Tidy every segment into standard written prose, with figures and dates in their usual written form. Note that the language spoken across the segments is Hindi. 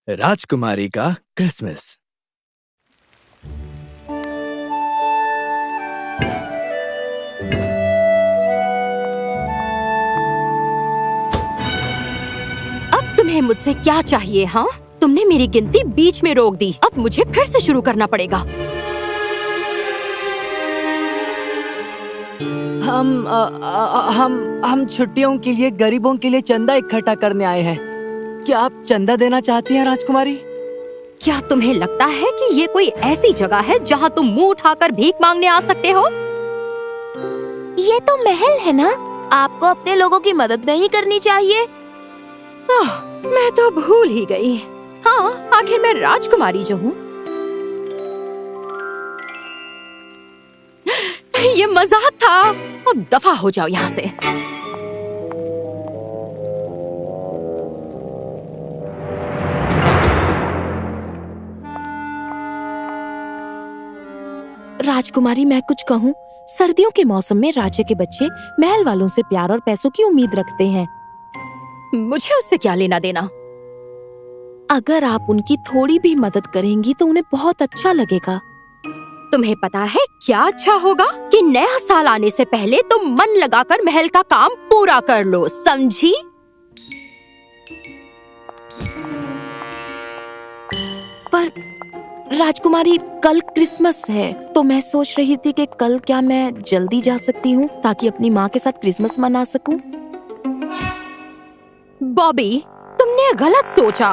राजकुमारी का क्रिसमस। अब तुम्हें मुझसे क्या चाहिए? हाँ, तुमने मेरी गिनती बीच में रोक दी। अब मुझे फिर से शुरू करना पड़ेगा। हम छुट्टियों के लिए गरीबों के लिए चंदा इकट्ठा करने आए हैं। क्या आप चंदा देना चाहती हैं राजकुमारी? क्या तुम्हें लगता है कि ये कोई ऐसी जगह है जहाँ तुम मुंह उठाकर भीख मांगने आ सकते हो? ये तो महल है ना, आपको अपने लोगों की मदद नहीं करनी चाहिए। मैं तो भूल ही गई। हाँ, आखिर मैं राजकुमारी जो हूँ। ये मजाक था। अब दफा हो जाओ यहाँ से। राजकुमारी, मैं कुछ कहूँ? सर्दियों के मौसम में राज्य के बच्चे महल वालों से प्यार और पैसों की उम्मीद रखते हैं। मुझे उससे क्या लेना देना? अगर आप उनकी थोड़ी भी मदद करेंगी तो उन्हें बहुत अच्छा लगेगा। तुम्हें पता है क्या अच्छा होगा? कि नया साल आने से पहले तुम मन लगाकर महल का काम पूरा कर लो, समझी? पर राजकुमारी, कल क्रिसमस है, तो मैं सोच रही थी कि कल क्या मैं जल्दी जा सकती हूँ ताकि अपनी माँ के साथ क्रिसमस मना सकूं। बॉबी, तुमने गलत सोचा।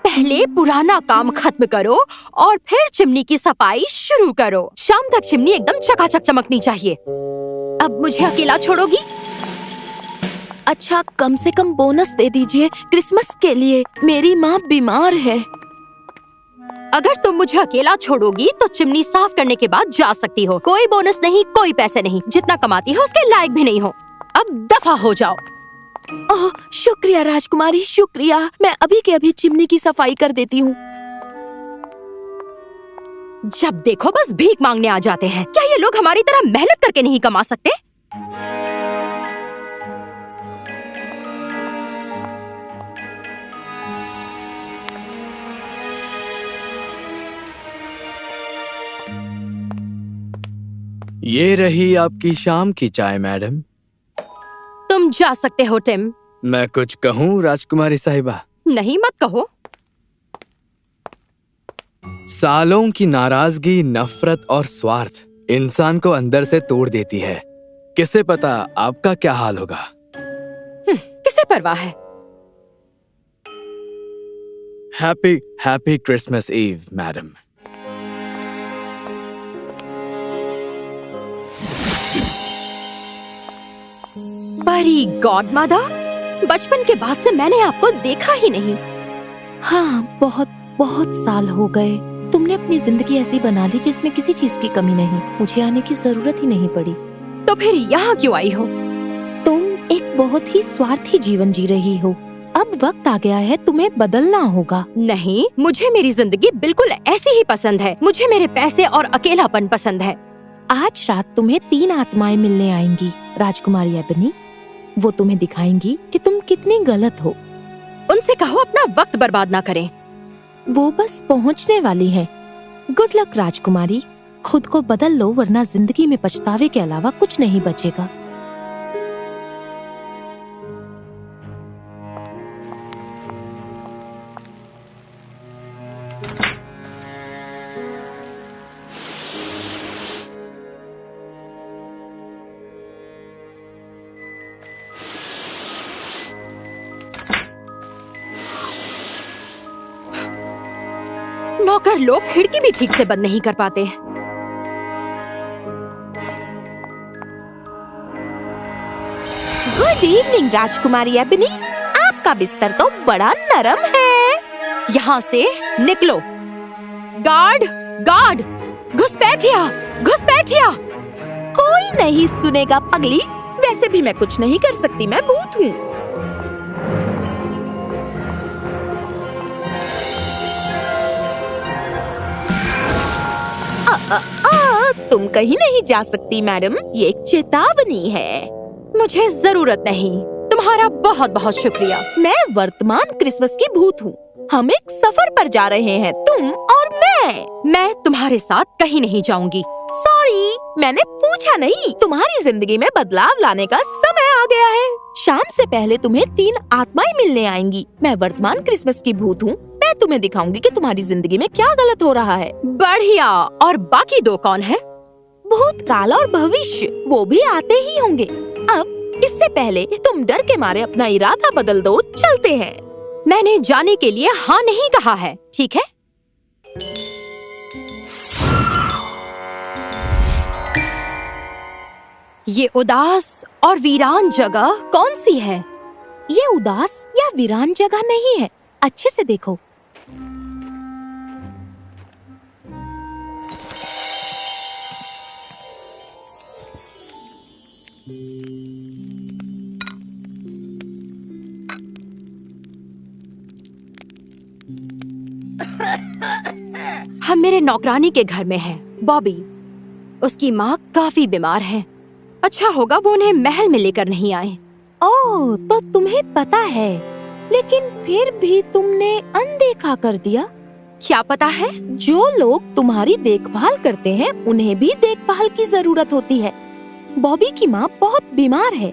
पहले पुराना काम खत्म करो और फिर चिमनी की सफाई शुरू करो। शाम तक चिमनी एकदम चकाचक चमकनी चाहिए। अब मुझे अकेला छोड़ोगी? अच्छा, कम से कम बोनस दे दीजिए क्रिसमस के लिए। मेरी माँ बीमार है। अगर तुम मुझे अकेला छोड़ोगी तो चिमनी साफ करने के बाद जा सकती हो। कोई बोनस नहीं, कोई पैसे नहीं। जितना कमाती हो उसके लायक भी नहीं हो। अब दफा हो जाओ। ओह, शुक्रिया राजकुमारी, शुक्रिया। मैं अभी के अभी चिमनी की सफाई कर देती हूँ। जब देखो बस भीख मांगने आ जाते हैं। क्या ये लोग हमारी तरह मेहनत करके नहीं कमा सकते? ये रही आपकी शाम की चाय, मैडम। तुम जा सकते हो, टिम। मैं कुछ कहूँ राजकुमारी साहिबा? नहीं, मत कहो। सालों की नाराजगी, नफरत और स्वार्थ इंसान को अंदर से तोड़ देती है। किसे पता आपका क्या हाल होगा। किसे परवाह है? Happy Christmas Eve, madam. बड़ी गॉड मदर, बचपन के बाद से मैंने आपको देखा ही नहीं। हाँ, बहुत बहुत साल हो गए। तुमने अपनी जिंदगी ऐसी बना ली जिसमें किसी चीज की कमी नहीं। मुझे आने की जरूरत ही नहीं पड़ी। तो फिर यहाँ क्यों आई हो? तुम एक बहुत ही स्वार्थी जीवन जी रही हो। अब वक्त आ गया है, तुम्हें बदलना होगा। नहीं, मुझे मेरी जिंदगी बिल्कुल ऐसी ही पसंद है। मुझे मेरे पैसे और अकेलापन पसंद है। आज रात तुम्हें 3 आत्माएं मिलने आएंगी, राजकुमारी एबनी। वो तुम्हें दिखाएंगी कि तुम कितनी गलत हो। उनसे कहो अपना वक्त बर्बाद ना करें। वो बस पहुंचने वाली हैं। गुड लक राजकुमारी। खुद को बदल लो, वरना जिंदगी में पछतावे के अलावा कुछ नहीं बचेगा। नौकर लोग खिड़की भी ठीक से बंद नहीं कर पाते। गुड इवनिंग राजकुमारी एबनी। आपका बिस्तर तो बड़ा नरम है। यहाँ से निकलो। गार्ड, घुसपैठिया। कोई नहीं सुनेगा पगली। वैसे भी मैं कुछ नहीं कर सकती, मैं भूत हूँ। तुम कहीं नहीं जा सकती मैडम, ये एक चेतावनी है। मुझे जरूरत नहीं। तुम्हारा बहुत बहुत शुक्रिया। मैं वर्तमान क्रिसमस की भूत हूँ। हम एक सफर पर जा रहे हैं, तुम और मैं तुम्हारे साथ कहीं नहीं जाऊंगी। सॉरी, मैंने पूछा नहीं। तुम्हारी जिंदगी में बदलाव लाने का समय आ गया है। शाम से पहले तुम्हें 3 आत्माएं मिलने आएंगी। मैं वर्तमान क्रिसमस की भूत हूँ। मैं तुम्हें दिखाऊंगी कि तुम्हारी जिंदगी में क्या गलत हो रहा है। बढ़िया। और बाकी 2 कौन है? भूतकाल और भविष्य, वो भी आते ही होंगे। अब इससे पहले तुम डर के मारे अपना इरादा बदल दो। चलते हैं। मैंने जाने के लिए हाँ नहीं कहा है, ठीक है? ये उदास और वीरान जगह कौन सी है? ये उदास या वीरान जगह नहीं है, अच्छे से देखो। हम मेरे नौकरानी के घर में हैं, बॉबी। उसकी माँ काफी बीमार है। अच्छा होगा वो उन्हें महल में लेकर नहीं आए। ओह, तो तुम्हें पता है, लेकिन फिर भी तुमने अनदेखा कर दिया। क्या पता है? जो लोग तुम्हारी देखभाल करते हैं उन्हें भी देखभाल की जरूरत होती है। बॉबी की माँ बहुत बीमार है।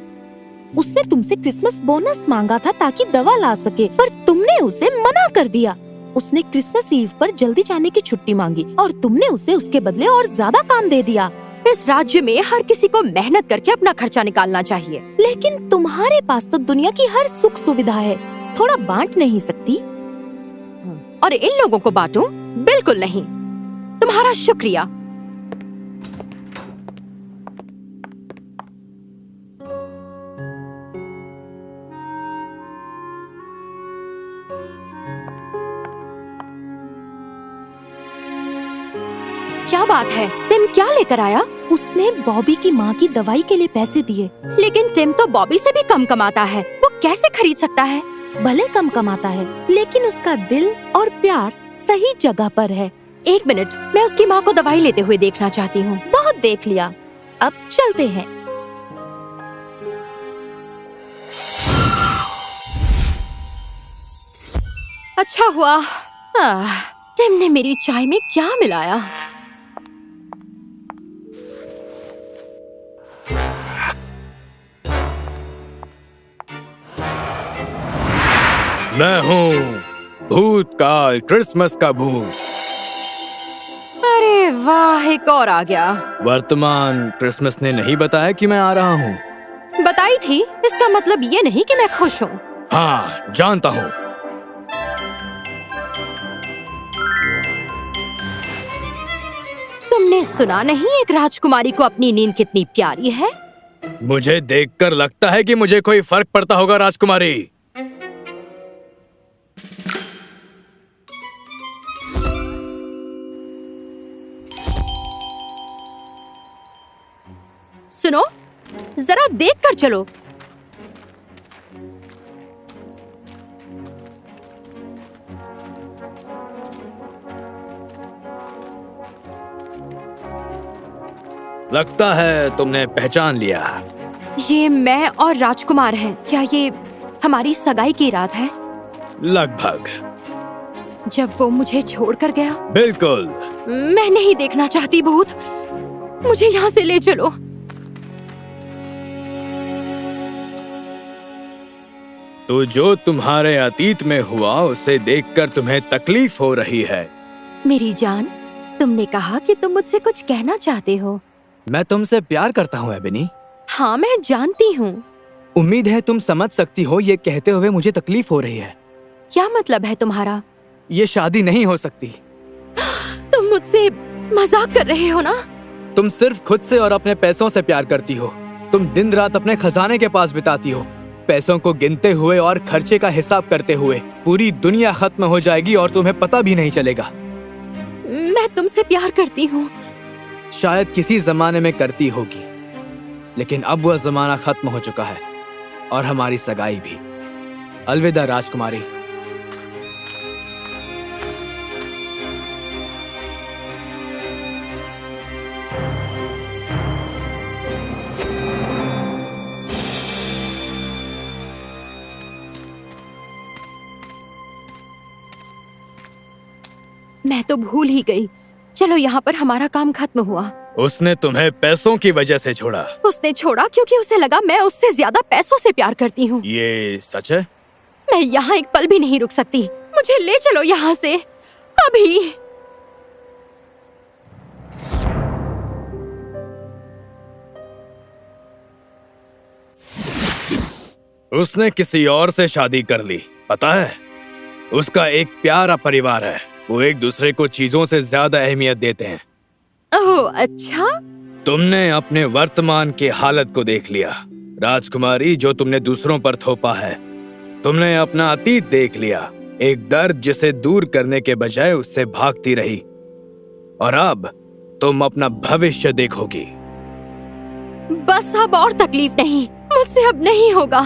उसने तुमसे क्रिसमस बोनस मांगा था ताकि दवा ला सके, पर तुमने उसे मना कर दिया। उसने क्रिसमस ईव पर जल्दी जाने की छुट्टी मांगी और तुमने उसे उसके बदले और ज्यादा काम दे दिया। इस राज्य में हर किसी को मेहनत करके अपना खर्चा निकालना चाहिए। लेकिन तुम्हारे पास तो दुनिया की हर सुख सुविधा है, थोड़ा बांट नहीं सकती? और इन लोगों को बांटूं? बिल्कुल नहीं। तुम्हारा शुक्रिया। क्या बात है? टिम क्या लेकर आया? उसने बॉबी की माँ की दवाई के लिए पैसे दिए। लेकिन टिम तो बॉबी से भी कम कमाता है, वो कैसे खरीद सकता है? भले कम कमाता है, लेकिन उसका दिल और प्यार सही जगह पर है। 1 मिनट, मैं उसकी माँ को दवाई लेते हुए देखना चाहती हूँ। बहुत देख लिया, अब चलते हैं। अच्छा हुआ। टिम ने मेरी चाय में क्या मिलाया? मैं हूँ भूतकाल क्रिसमस का भूत। अरे वाह, एक और आ गया। वर्तमान क्रिसमस ने नहीं बताया कि मैं आ रहा हूँ। बताई थी, इसका मतलब ये नहीं कि मैं खुश हूँ। हाँ, जानता हूँ। तुमने सुना नहीं एक राजकुमारी को अपनी नींद कितनी प्यारी है? मुझे देखकर लगता है कि मुझे कोई फर्क पड़ता होगा, राजकुमारी। सुनो, जरा देख कर चलो। लगता है तुमने पहचान लिया। ये मैं और राजकुमार हैं। क्या ये हमारी सगाई की रात है? लगभग। जब वो मुझे छोड़कर गया? बिल्कुल। मैं नहीं देखना चाहती भूत, मुझे यहाँ से ले चलो। तो जो तुम्हारे अतीत में हुआ उसे देखकर तुम्हें तकलीफ हो रही है। मेरी जान, तुमने कहा कि तुम मुझसे कुछ कहना चाहते हो। मैं तुमसे प्यार करता हूँ एबनी। हाँ, मैं जानती हूँ। उम्मीद है तुम समझ सकती हो ये कहते हुए मुझे तकलीफ हो रही है। क्या मतलब है तुम्हारा? ये शादी नहीं हो सकती। तुम मुझसे मजाक कर रहे हो ना? तुम सिर्फ खुद से और अपने पैसों से प्यार करती हो। तुम दिन रात अपने खजाने के पास बिताती हो, पैसों को गिनते हुए और खर्चे का हिसाब करते हुए। पूरी दुनिया खत्म हो जाएगी और तुम्हें पता भी नहीं चलेगा। मैं तुमसे प्यार करती हूँ। शायद किसी जमाने में करती होगी, लेकिन अब वह जमाना खत्म हो चुका है और हमारी सगाई भी। अलविदा राजकुमारी। मैं तो भूल ही गई। चलो यहाँ पर हमारा काम खत्म हुआ। उसने तुम्हें पैसों की वजह से छोड़ा। उसने छोड़ा क्योंकि उसे लगा मैं उससे ज्यादा पैसों से प्यार करती हूँ। ये सच है? मैं यहाँ एक पल भी नहीं रुक सकती। मुझे ले चलो यहाँ से अभी। उसने किसी और से शादी कर ली, पता है? उसका एक प्यारा परिवार है। वो एक दूसरे को चीजों से ज्यादा अहमियत देते हैं। ओह अच्छा। तुमने अपने वर्तमान की हालत को देख लिया राजकुमारी, जो तुमने दूसरों पर थोपा है। तुमने अपना अतीत देख लिया, एक दर्द जिसे दूर करने के बजाय उससे भागती रही। और अब तुम अपना भविष्य देखोगी। बस अब और तकलीफ नहीं, मुझसे अब नहीं होगा।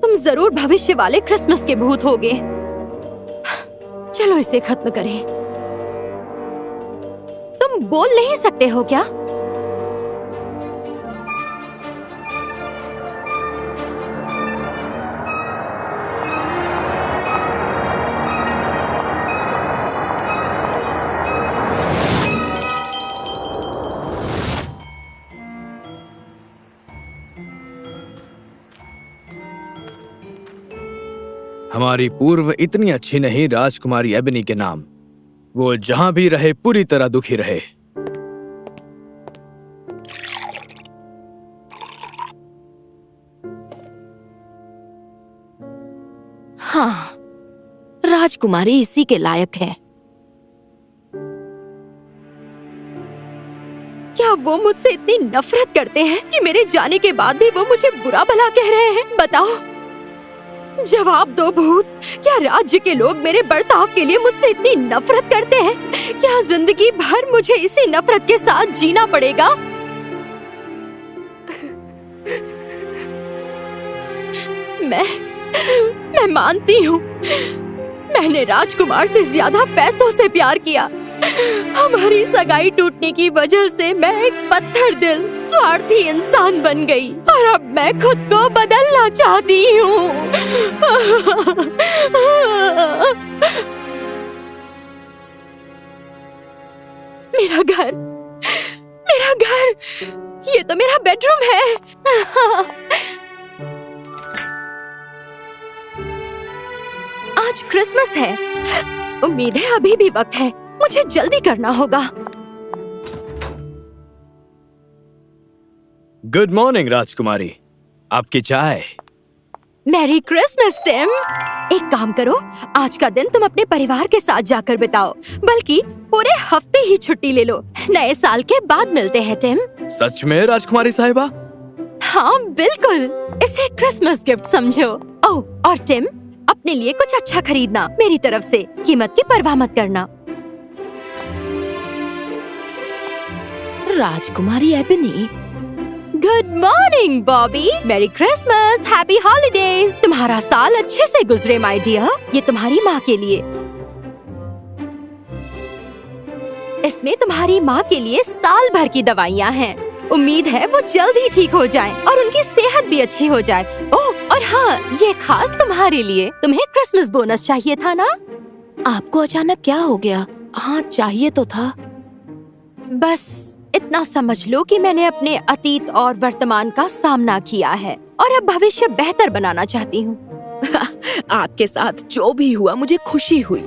तुम जरूर भविष्य वाले क्रिसमस के भूत होगे। चलो इसे खत्म करें। तुम बोल नहीं सकते हो क्या? हमारी पूर्व इतनी अच्छी नहीं राजकुमारी एबनी के नाम। वो जहां भी रहे पूरी तरह दुखी रहे। हाँ, राजकुमारी इसी के लायक है। क्या वो मुझसे इतनी नफरत करते हैं कि मेरे जाने के बाद भी वो मुझे बुरा भला कह रहे हैं? बताओ, जवाब दो भूत। क्या राज्य के लोग मेरे बर्ताव के लिए मुझसे इतनी नफरत करते हैं? क्या जिंदगी भर मुझे इसी नफरत के साथ जीना पड़ेगा? मैं मानती हूँ, मैंने राजकुमार से ज्यादा पैसों से प्यार किया। हमारी सगाई टूटने की वजह से मैं एक पत्थर दिल स्वार्थी इंसान बन गई और अब मैं खुद को बदलना चाहती हूँ। मेरा घर, ये तो मेरा बेडरूम है। आज क्रिसमस है। उम्मीद है अभी भी वक्त है। मुझे जल्दी करना होगा। गुड मॉर्निंग राजकुमारी, आपकी चाय। Merry Christmas Tim. एक काम करो, आज का दिन तुम अपने परिवार के साथ जाकर बिताओ, बल्कि पूरे हफ्ते ही छुट्टी ले लो। नए साल के बाद मिलते हैं टिम। सच में राजकुमारी साहिबा? हाँ बिल्कुल, इसे क्रिसमस गिफ्ट समझो। ओह और टिम, अपने लिए कुछ अच्छा खरीदना मेरी तरफ से। कीमत की परवाह मत करना। राजकुमारी एबनी। Good morning Bobby. मेरी क्रिसमस, हैप्पी हॉलीडेज। तुम्हारा साल अच्छे से गुजरे माय डियर। ये तुम्हारी माँ के लिए। इसमें तुम्हारी माँ के लिए साल भर की दवाइयाँ हैं। उम्मीद है वो जल्द ही ठीक हो जाएं और उनकी सेहत भी अच्छी हो जाए। ओह और हाँ, ये खास तुम्हारे लिए। तुम्हें क्रिसमस बोनस चाहिए था ना? आपको अचानक क्या हो गया? हाँ चाहिए तो था। बस इतना समझ लो कि मैंने अपने अतीत और वर्तमान का सामना किया है और अब भविष्य बेहतर बनाना चाहती हूँ। आपके साथ जो भी हुआ मुझे खुशी हुई।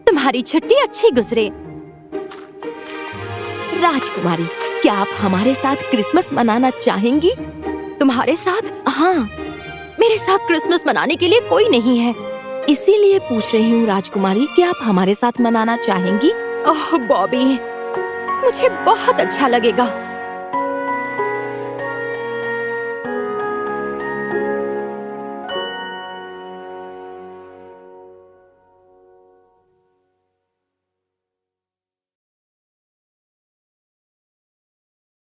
तुम्हारी छुट्टी अच्छी गुजरे। राजकुमारी, क्या आप हमारे साथ क्रिसमस मनाना चाहेंगी? तुम्हारे साथ? हाँ। मेरे साथ क्रिसमस मनाने के लिए कोई नहीं है। इसीलिए पूछ रही हूँ राजकुमारी, क्या आप हमारे साथ मनाना चाहेंगी? ओह बॉबी, मुझे बहुत अच्छा लगेगा।